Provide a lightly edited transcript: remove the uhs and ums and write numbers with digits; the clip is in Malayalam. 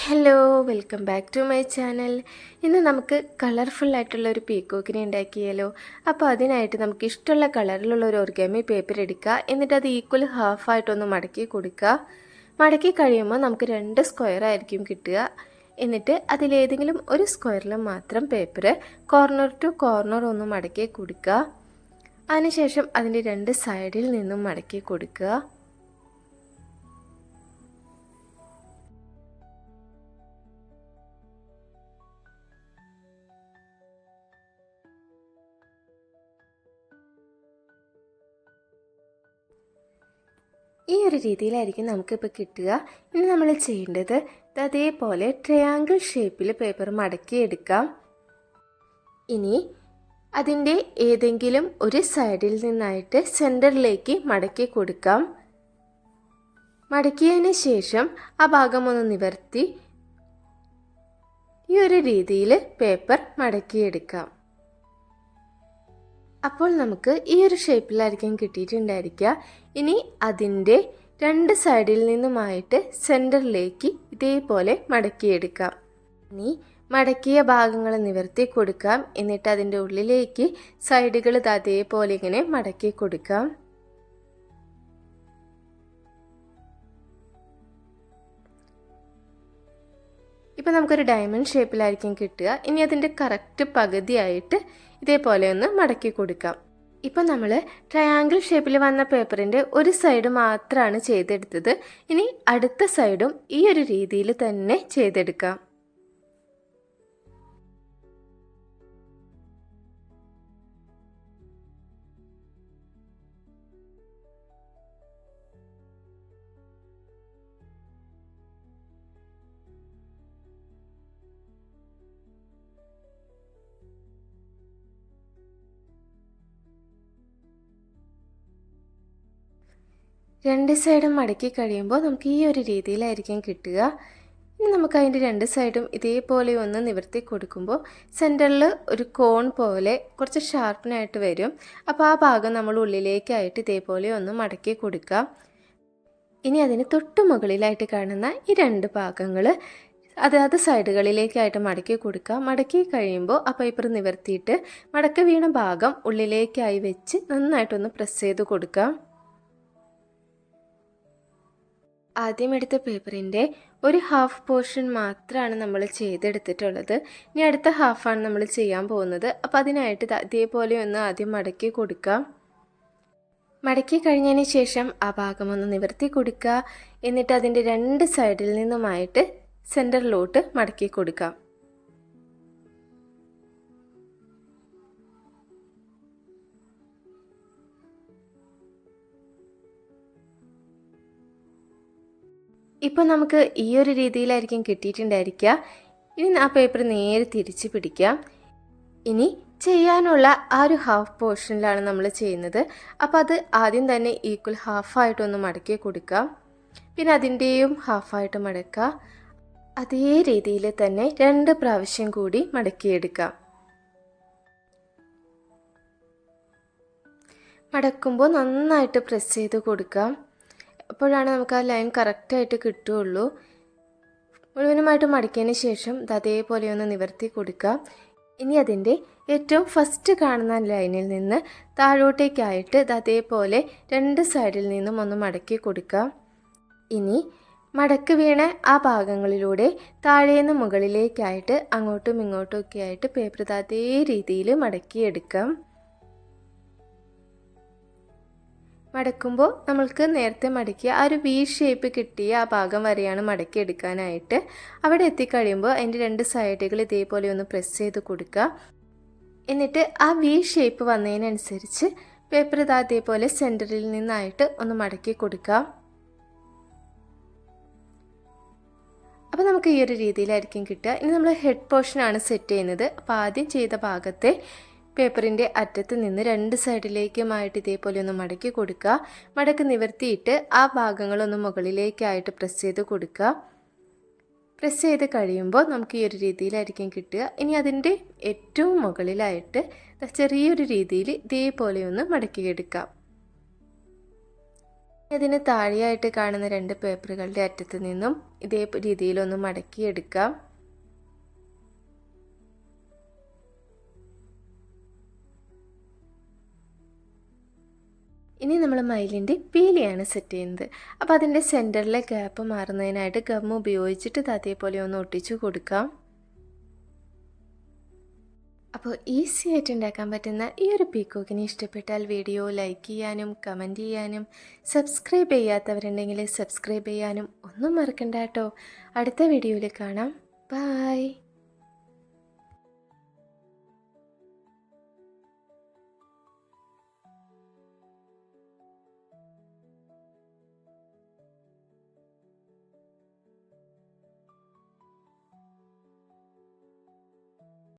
Hello, welcome back to my channel. ഇന്ന് നമുക്ക് കളർഫുൾ ആയിട്ടുള്ള ഒരു പീക്കോക്കിനെ ഉണ്ടാക്കിയാലോ. അപ്പോൾ അതിനായിട്ട് നമുക്ക് ഇഷ്ടമുള്ള കളറിലുള്ള ഒരു ഒറിഗാമി പേപ്പർ എടുക്കുക. എന്നിട്ട് അത് ഈക്വൽ ഹാഫായിട്ടൊന്ന് മടക്കി കൊടുക്കുക. മടക്കി കഴിയുമ്പോൾ നമുക്ക് 2 സ്ക്വയർ ആയിരിക്കും കിട്ടുക. എന്നിട്ട് അതിലേതെങ്കിലും ഒരു സ്ക്വയറിൽ മാത്രം പേപ്പർ കോർണർ ടു കോർണർ ഒന്ന് മടക്കി കൊടുക്കുക. അതിനുശേഷം അതിൻ്റെ 2 സൈഡിൽ നിന്നും മടക്കി കൊടുക്കുക. ഈ ഒരു രീതിയിലായിരിക്കും നമുക്കിപ്പോൾ കിട്ടുക. ഇനി നമ്മൾ ചെയ്യേണ്ടത് അതേപോലെ ട്രയാങ്കിൾ ഷേപ്പിൽ പേപ്പർ മടക്കിയെടുക്കാം. ഇനി അതിൻ്റെ ഏതെങ്കിലും ഒരു സൈഡിൽ നിന്നായിട്ട് സെൻറ്ററിലേക്ക് മടക്കി കൊടുക്കാം. മടക്കിയതിന് ശേഷം ആ ഭാഗം ഒന്ന് നിവർത്തി ഈ ഒരു രീതിയിൽ പേപ്പർ മടക്കിയെടുക്കാം. അപ്പോൾ നമുക്ക് ഈ ഒരു ഷേപ്പിലായിരിക്കും കിട്ടിയിട്ടുണ്ടായിരിക്കുക. ഇനി അതിൻ്റെ 2 സൈഡിൽ നിന്നുമായിട്ട് സെൻറ്ററിലേക്ക് ഇതേപോലെ മടക്കിയെടുക്കാം. ഇനി മടക്കിയ ഭാഗങ്ങൾ നിവർത്തി കൊടുക്കാം. എന്നിട്ട് അതിൻ്റെ ഉള്ളിലേക്ക് സൈഡുകൾ അതേപോലെ ഇങ്ങനെ മടക്കി കൊടുക്കാം. ഇപ്പോൾ നമുക്കൊരു ഡയമണ്ട് ഷേപ്പിലായിരിക്കും കിട്ടുക. ഇനി അതിൻ്റെ കറക്റ്റ് പകുതിയായിട്ട് ഇതേപോലെ ഒന്ന് മടക്കി കൊടുക്കാം. ഇപ്പം നമ്മൾ ട്രയാങ്കിൾ ഷേപ്പിൽ വന്ന പേപ്പറിൻ്റെ ഒരു സൈഡ് മാത്രമാണ് ചെയ്തെടുത്തത്. ഇനി അടുത്ത സൈഡും ഈ ഒരു രീതിയിൽ തന്നെ ചെയ്തെടുക്കാം. രണ്ട് സൈഡും മടക്കി കഴിയുമ്പോൾ നമുക്ക് ഈ ഒരു രീതിയിലായിരിക്കും കിട്ടുക. ഇനി നമുക്ക് അതിൻ്റെ 2 സൈഡും ഇതേപോലെ ഒന്ന് നിവർത്തി കൊടുക്കുമ്പോൾ സെൻറ്ററിൽ ഒരു കോൺ പോലെ കുറച്ച് ഷാർപ്പനായിട്ട് വരും. അപ്പോൾ ആ ഭാഗം നമ്മൾ ഉള്ളിലേക്കായിട്ട് ഇതേപോലെ ഒന്ന് മടക്കി കൊടുക്കാം. ഇനി അതിന് തൊട്ട് മുകളിലായിട്ട് കാണുന്ന ഈ 2 ഭാഗങ്ങൾ അതായത് സൈഡുകളിലേക്കായിട്ട് മടക്കി കൊടുക്കുക. മടക്കി കഴിയുമ്പോൾ ആ പേപ്പർ നിവർത്തിയിട്ട് മടക്കി വീണ ഭാഗം ഉള്ളിലേക്കായി വെച്ച് നന്നായിട്ടൊന്ന് പ്രസ് ചെയ്ത് കൊടുക്കാം. ആദ്യം എടുത്ത പേപ്പറിൻ്റെ ഒരു ഹാഫ് പോർഷൻ മാത്രമാണ് നമ്മൾ ചെയ്തെടുത്തിട്ടുള്ളത്. ഇനി അടുത്ത ഹാഫാണ് നമ്മൾ ചെയ്യാൻ പോകുന്നത്. അപ്പോൾ അതിനായിട്ട് ഇതേപോലെ ഒന്ന് ആദ്യം മടക്കി കൊടുക്കാം. മടക്കി കഴിഞ്ഞതിന് ശേഷം ആ ഭാഗം ഒന്ന് നിവർത്തി കൊടുക്കുക. എന്നിട്ട് അതിൻ്റെ 2 സൈഡിൽ നിന്നുമായിട്ട് സെൻറ്ററിലോട്ട് മടക്കി കൊടുക്കാം. ഇപ്പോൾ നമുക്ക് ഈ ഒരു രീതിയിലായിരിക്കും കിട്ടിയിട്ടുണ്ടായിരിക്കുക. ഇനി ആ പേപ്പർ നേരെ തിരിച്ച് പിടിക്കാം. ഇനി ചെയ്യാനുള്ള ആ ഒരു ഹാഫ് പോർഷനിലാണ് നമ്മൾ ചെയ്യുന്നത്. അപ്പോൾ അത് ആദ്യം തന്നെ ഈക്വൽ ഹാഫായിട്ടൊന്ന് മടക്കി കൊടുക്കാം. പിന്നെ അതിൻ്റെയും ഹാഫായിട്ട് മടക്കുക. അതേ രീതിയിൽ തന്നെ 2 പ്രാവശ്യം കൂടി മടക്കിയെടുക്കാം. മടക്കുമ്പോൾ നന്നായിട്ട് പ്രസ് ചെയ്ത് കൊടുക്കാം. അപ്പോഴാണ് നമുക്ക് ആ ലൈൻ കറക്റ്റായിട്ട് കിട്ടുകയുള്ളൂ. മുഴുവനുമായിട്ട് മടക്കിയതിന് ശേഷം അതേപോലെ ഒന്ന് നിവർത്തി കൊടുക്കുക. ഇനി അതിൻ്റെ ഏറ്റവും ഫസ്റ്റ് കാണുന്ന ലൈനിൽ നിന്ന് താഴോട്ടേക്കായിട്ട് അതേപോലെ 2 സൈഡിൽ നിന്നും ഒന്ന് മടക്കി കൊടുക്കുക. ഇനി മടക്ക് വീണ ആ ഭാഗങ്ങളിലൂടെ താഴേന്ന് മുകളിലേക്കായിട്ട് അങ്ങോട്ടും ഇങ്ങോട്ടും ഒക്കെ ആയിട്ട് പേപ്പർ അതേ രീതിയിൽ മടക്കിയെടുക്കാം. മടക്കുമ്പോൾ നമ്മൾക്ക് നേരത്തെ മടക്കിയ ആ ഒരു വി ഷേപ്പ് കിട്ടിയ ആ ഭാഗം വരെയാണ് മടക്കി എടുക്കാനായിട്ട്. അവിടെ എത്തിക്കഴിയുമ്പോൾ അതിൻ്റെ 2 സൈഡുകൾ ഇതേപോലെ ഒന്ന് പ്രസ് ചെയ്ത് കൊടുക്കുക. എന്നിട്ട് ആ വി ഷേപ്പ് വന്നതിനനുസരിച്ച് പേപ്പർ അതേപോലെ സെൻറ്ററിൽ നിന്നായിട്ട് ഒന്ന് മടക്കി കൊടുക്കുക. അപ്പോൾ നമുക്ക് ഈ ഒരു രീതിയിലായിരിക്കും കിട്ടുക. ഇനി നമ്മൾ ഹെഡ് പോർഷനാണ് സെറ്റ് ചെയ്യുന്നത്. അപ്പോൾ ആദ്യം ചെയ്ത ഭാഗത്തെ പേപ്പറിൻ്റെ അറ്റത്ത് നിന്ന് 2 സൈഡിലേക്കുമായിട്ട് ഇതേപോലെ ഒന്ന് മടക്കി കൊടുക്കുക. മടക്ക് നിവർത്തിയിട്ട് ആ ഭാഗങ്ങളൊന്ന് മുകളിലേക്കായിട്ട് പ്രസ് ചെയ്ത് കൊടുക്കുക. പ്രസ് ചെയ്ത് കഴിയുമ്പോൾ നമുക്ക് ഈ ഒരു രീതിയിലായിരിക്കും കിട്ടുക. ഇനി അതിൻ്റെ ഏറ്റവും മുകളിലായിട്ട് ചെറിയൊരു രീതിയിൽ ഇതേപോലെ ഒന്ന് മടക്കിയെടുക്കാം. അതിന് താഴെയായിട്ട് കാണുന്ന 2 പേപ്പറുകളുടെ അറ്റത്ത് നിന്നും ഇതേ രീതിയിലൊന്ന് മടക്കിയെടുക്കാം. ഇനി നമ്മൾ മയിലിൻ്റെ പീലിയാണ് സെറ്റ് ചെയ്യുന്നത്. അപ്പോൾ അതിൻ്റെ സെൻറ്ററിലെ ഗ്യാപ്പ് മാറുന്നതിനായിട്ട് ഗം ഉപയോഗിച്ചിട്ട് ഇത് അതേപോലെ ഒന്ന് ഒട്ടിച്ചു കൊടുക്കാം. അപ്പോൾ ഈസി ആയിട്ട് ഉണ്ടാക്കാൻ പറ്റുന്ന ഈ ഒരു പീക്കോക്കിനെ ഇഷ്ടപ്പെട്ടാൽ വീഡിയോ ലൈക്ക് ചെയ്യാനും കമൻറ്റ് ചെയ്യാനും സബ്സ്ക്രൈബ് ചെയ്യാത്തവരുണ്ടെങ്കിൽ സബ്സ്ക്രൈബ് ചെയ്യാനും ഒന്നും മറക്കണ്ട കേട്ടോ. അടുത്ത വീഡിയോയിൽ കാണാം. ബൈ.